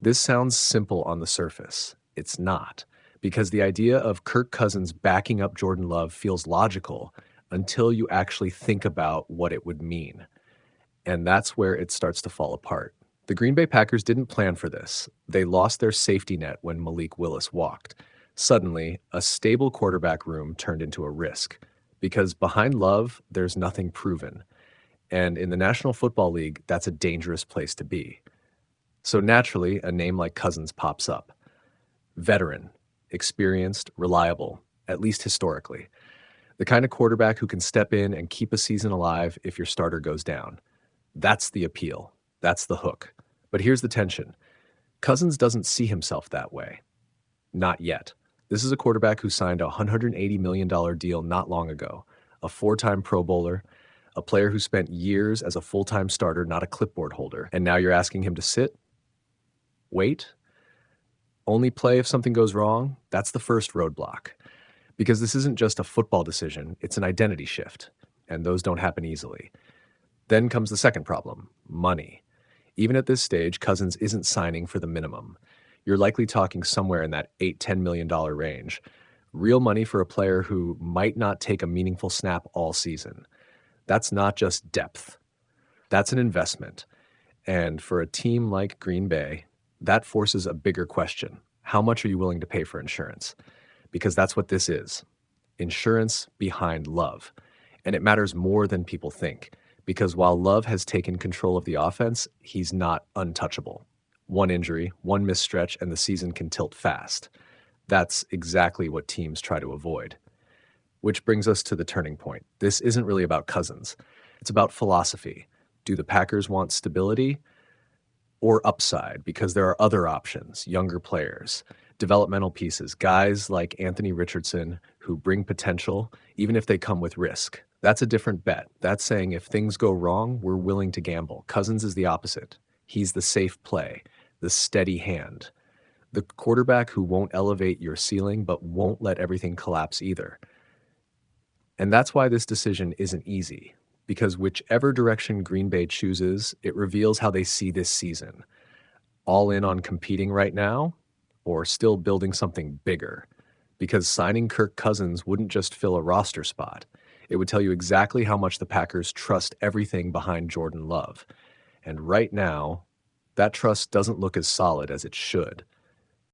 This sounds simple on the surface. It's not, because the idea of Kirk Cousins backing up Jordan Love feels logical until you actually think about what it would mean. And that's where it starts to fall apart. The Green Bay Packers didn't plan for this. They lost their safety net when Malik Willis walked. Suddenly, a stable quarterback room turned into a risk because behind Love, there's nothing proven. And in the National Football League, that's a dangerous place to be. So naturally, a name like Cousins pops up. Veteran, experienced, reliable, at least historically. The kind of quarterback who can step in and keep a season alive if your starter goes down. That's the appeal. That's the hook. But here's the tension. Cousins doesn't see himself that way. Not yet. This is a quarterback who signed a $180 million deal not long ago, a four-time Pro Bowler, a player who spent years as a full-time starter, not a clipboard holder. And now you're asking him to sit? Wait? Only play if something goes wrong? That's the first roadblock. Because this isn't just a football decision, it's an identity shift. And those don't happen easily. Then comes the second problem, money. Even at this stage, Cousins isn't signing for the minimum. You're likely talking somewhere in that $8-10 million range. Real money for a player who might not take a meaningful snap all season. That's not just depth. That's an investment. And for a team like Green Bay, that forces a bigger question. How much are you willing to pay for insurance? Because that's what this is. Insurance behind Love. And it matters more than people think. Because while Love has taken control of the offense, he's not untouchable. One injury, one misstretch, and the season can tilt fast. That's exactly what teams try to avoid. Which brings us to the turning point. This isn't really about Cousins. It's about philosophy. Do the Packers want stability or upside? Because there are other options, younger players, developmental pieces, guys like Anthony Richardson who bring potential, even if they come with risk. That's a different bet. That's saying if things go wrong, we're willing to gamble. Cousins is the opposite. He's the safe play, the steady hand, the quarterback who won't elevate your ceiling but won't let everything collapse either. And that's why this decision isn't easy, because whichever direction Green Bay chooses, it reveals how they see this season. All in on competing right now, or still building something bigger? Because signing Kirk Cousins wouldn't just fill a roster spot. It would tell you exactly how much the Packers trust everything behind Jordan Love. And right now, that trust doesn't look as solid as it should.